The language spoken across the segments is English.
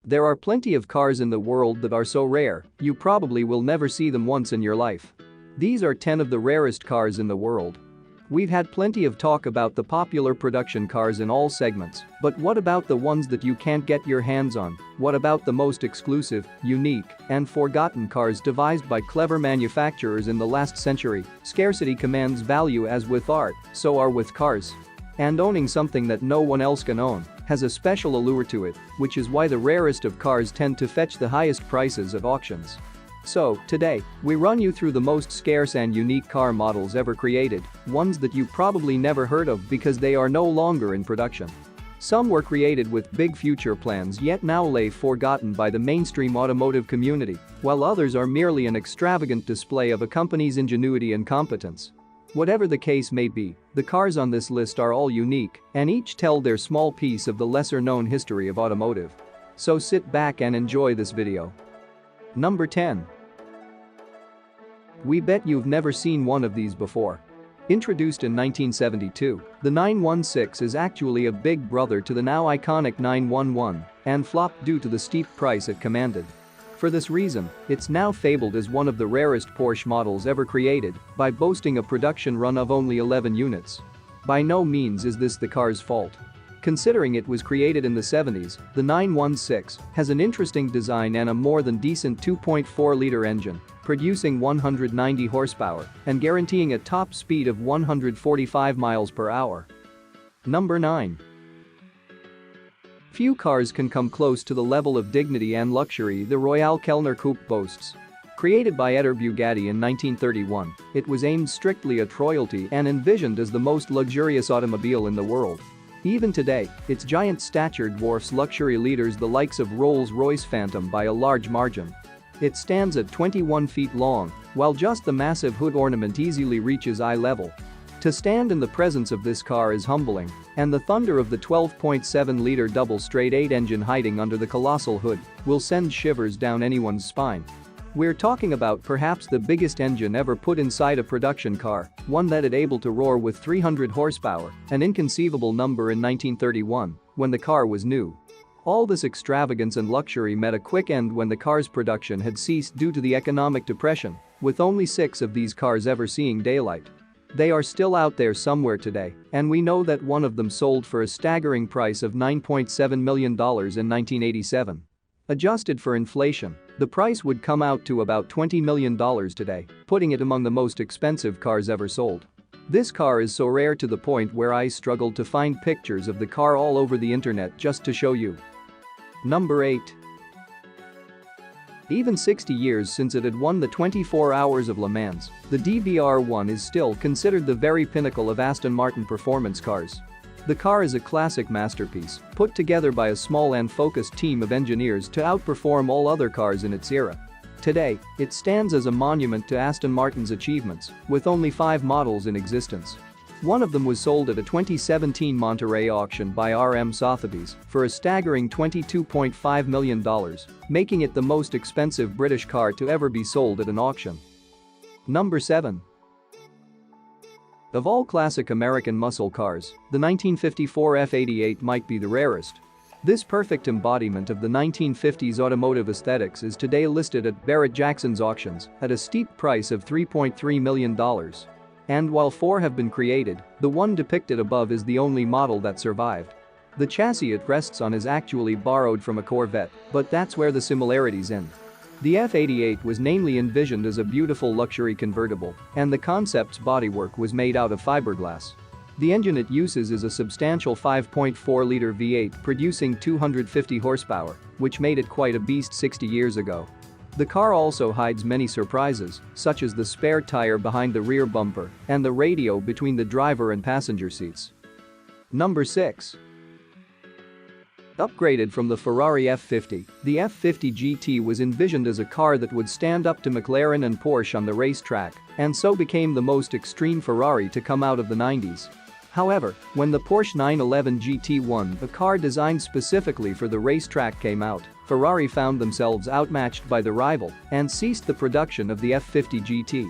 There are plenty of cars in the world that are so rare, you probably will never see them once in your life. These are 10 of the rarest cars in the world. We've had plenty of talk about the popular production cars in all segments, but what about the ones that you can't get your hands on? What about the most exclusive, unique, and forgotten cars devised by clever manufacturers in the last century? Scarcity commands value, as with art, so are with cars. And owning something that no one else can own has a special allure to it, which is why the rarest of cars tend to fetch the highest prices at auctions. So, today, we run you through the most scarce and unique car models ever created, ones that you probably never heard of because they are no longer in production. Some were created with big future plans yet now lay forgotten by the mainstream automotive community, while others are merely an extravagant display of a company's ingenuity and competence. Whatever the case may be, the cars on this list are all unique and each tell their small piece of the lesser-known history of automotive. So sit back and enjoy this video. Number 10. We bet you've never seen one of these before. Introduced in 1972, the 916 is actually a big brother to the now iconic 911 and flopped due to the steep price it commanded. For this reason, it's now fabled as one of the rarest Porsche models ever created by boasting a production run of only 11 units. By no means is this the car's fault. Considering it was created in the 70s, the 916 has an interesting design and a more than decent 2.4-liter engine, producing 190 horsepower and guaranteeing a top speed of 145 miles per hour. Number 9. Few cars can come close to the level of dignity and luxury the Royale Kellner Coupe boasts. Created by Buggati in 1931, it was aimed strictly at royalty and envisioned as the most luxurious automobile in the world. Even today, its giant stature dwarfs luxury leaders the likes of Rolls-Royce Phantom by a large margin. It stands at 21 feet long, while just the massive hood ornament easily reaches eye level. To stand in the presence of this car is humbling, and the thunder of the 12.7-liter double straight-8 engine hiding under the colossal hood will send shivers down anyone's spine. We're talking about perhaps the biggest engine ever put inside a production car, one that is able to roar with 300 horsepower, an inconceivable number in 1931, when the car was new. All this extravagance and luxury met a quick end when the car's production had ceased due to the economic depression, with only 6 of these cars ever seeing daylight. They are still out there somewhere today, and we know that one of them sold for a staggering price of $9.7 million in 1987. Adjusted for inflation, the price would come out to about $20 million today, putting it among the most expensive cars ever sold. This car is so rare to the point where I struggled to find pictures of the car all over the internet just to show you. Number 8. Even 60 years since it had won the 24 Hours of Le Mans, the DBR1 is still considered the very pinnacle of Aston Martin performance cars. The car is a classic masterpiece, put together by a small and focused team of engineers to outperform all other cars in its era. Today, it stands as a monument to Aston Martin's achievements, with only 5 models in existence. One of them was sold at a 2017 Monterey auction by RM Sotheby's for a staggering $22.5 million, making it the most expensive British car to ever be sold at an auction. Number 7. Of all classic American muscle cars, the 1954 F-88 might be the rarest. This perfect embodiment of the 1950s automotive aesthetics is today listed at Barrett-Jackson's auctions at a steep price of $3.3 million. And while 4 have been created, the one depicted above is the only model that survived. The chassis it rests on is actually borrowed from a Corvette, but that's where the similarities end. The F-88 was namely envisioned as a beautiful luxury convertible, and the concept's bodywork was made out of fiberglass. The engine it uses is a substantial 5.4-liter V8 producing 250 horsepower, which made it quite a beast 60 years ago. The car also hides many surprises, such as the spare tire behind the rear bumper and the radio between the driver and passenger seats. Number 6. Upgraded from the Ferrari F50, the F50 GT was envisioned as a car that would stand up to McLaren and Porsche on the racetrack, and so became the most extreme Ferrari to come out of the 90s. However, when the Porsche 911 GT1, a car designed specifically for the racetrack, came out, Ferrari found themselves outmatched by the rival and ceased the production of the F50 GT.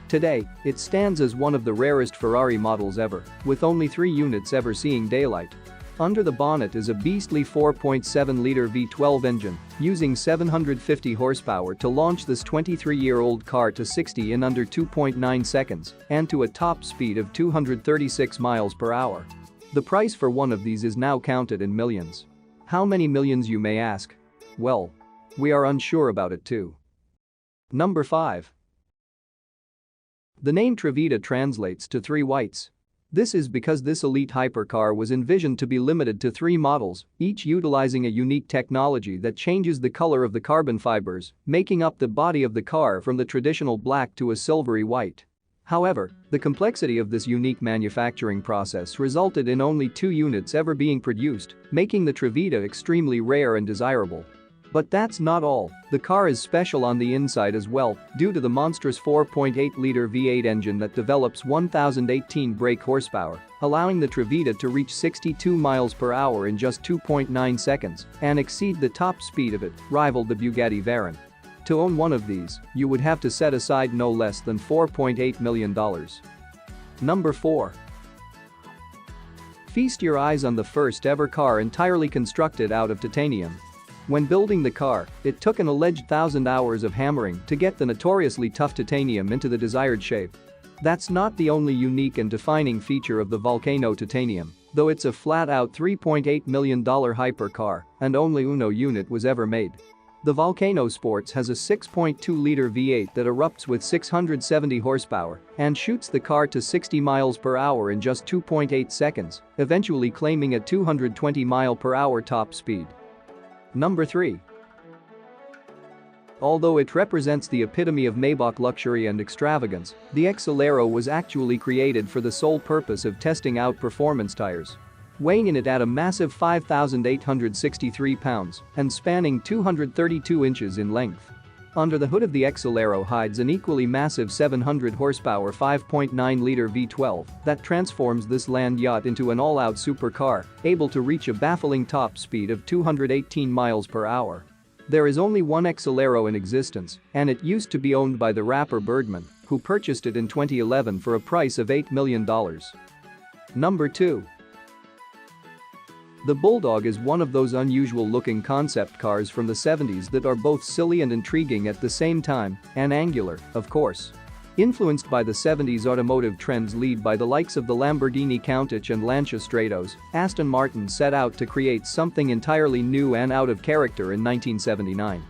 Today, it stands as one of the rarest Ferrari models ever, with only 3 units ever seeing daylight. Under the bonnet is a beastly 4.7-liter V12 engine, using 750 horsepower to launch this 23-year-old car to 60 in under 2.9 seconds and to a top speed of 236 miles per hour. The price for one of these is now counted in millions. How many millions, you may ask? Well, we are unsure about it too. Number 5. The name Trevita translates to 3 whites. This is because this elite hypercar was envisioned to be limited to 3 models, each utilizing a unique technology that changes the color of the carbon fibers, making up the body of the car from the traditional black to a silvery white. However, the complexity of this unique manufacturing process resulted in only 2 units ever being produced, making the Trevita extremely rare and desirable. But that's not all. The car is special on the inside as well, due to the monstrous 4.8-liter V8 engine that develops 1,018 brake horsepower, allowing the Trevita to reach 62 miles per hour in just 2.9 seconds and exceed the top speed of it, rival the Bugatti Veyron. To own one of these, you would have to set aside no less than $4.8 million. Number 4. Feast your eyes on the first ever car entirely constructed out of titanium. When building the car, it took an alleged 1,000 hours of hammering to get the notoriously tough titanium into the desired shape. That's not the only unique and defining feature of the Volcano titanium, though it's a flat-out $3.8 million hypercar and only uno unit was ever made. The Volcano Sports has a 6.2-liter V8 that erupts with 670 horsepower and shoots the car to 60 miles per hour in just 2.8 seconds, eventually claiming a 220 mile per hour top speed. Number 3. Although it represents the epitome of Maybach luxury and extravagance, the Exelero was actually created for the sole purpose of testing out performance tires. Weighing in it at a massive 5,863 pounds and spanning 232 inches in length. Under the hood of the Exelero hides an equally massive 700 horsepower 5.9-liter V12 that transforms this land yacht into an all-out supercar, able to reach a baffling top speed of 218 miles per hour. There is only one Exelero in existence, and it used to be owned by the rapper Birdman, who purchased it in 2011 for a price of $8 million. Number 2. The Bulldog is one of those unusual-looking concept cars from the 70s that are both silly and intriguing at the same time, and angular, of course. Influenced by the 70s automotive trends led by the likes of the Lamborghini Countach and Lancia Stratos, Aston Martin set out to create something entirely new and out of character in 1979.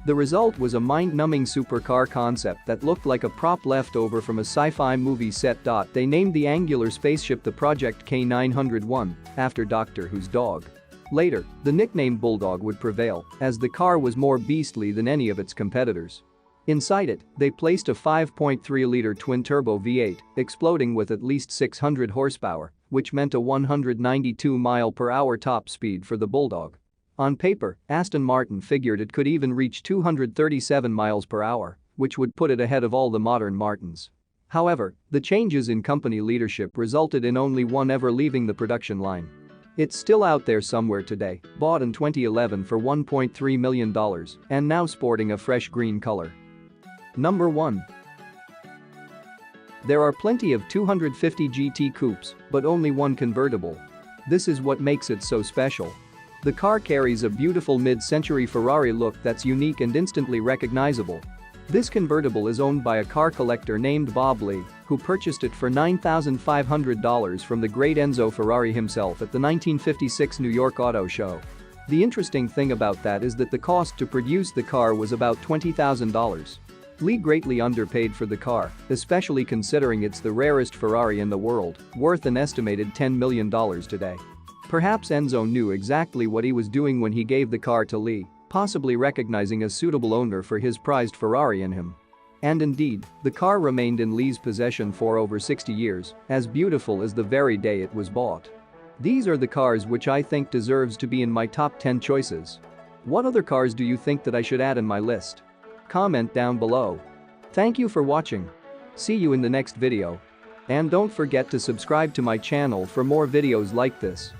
The result was a mind-numbing supercar concept that looked like a prop left over from a sci-fi movie set. They named the angular spaceship the Project K901, after Doctor Who's dog. Later, the nickname Bulldog would prevail, as the car was more beastly than any of its competitors. Inside it, they placed a 5.3-liter twin-turbo V8, exploding with at least 600 horsepower, which meant a 192 mile per hour top speed for the Bulldog. On paper, Aston Martin figured it could even reach 237 miles per hour, which would put it ahead of all the modern Martins. However, the changes in company leadership resulted in only one ever leaving the production line. It's still out there somewhere today, bought in 2011 for $1.3 million and now sporting a fresh green color. Number 1. There are plenty of 250 GT coupes, but only one convertible. This is what makes it so special. The car carries a beautiful mid-century Ferrari look that's unique and instantly recognizable. This convertible is owned by a car collector named Bob Lee, who purchased it for $9,500 from the great Enzo Ferrari himself at the 1956 New York Auto Show. The interesting thing about that is that the cost to produce the car was about $20,000. Lee greatly underpaid for the car, especially considering it's the rarest Ferrari in the world, worth an estimated $10 million today. Perhaps Enzo knew exactly what he was doing when he gave the car to Lee, possibly recognizing a suitable owner for his prized Ferrari in him. And indeed, the car remained in Lee's possession for over 60 years, as beautiful as the very day it was bought. These are the cars which I think deserves to be in my top 10 choices. What other cars do you think that I should add in my list? Comment down below. Thank you for watching. See you in the next video. And don't forget to subscribe to my channel for more videos like this.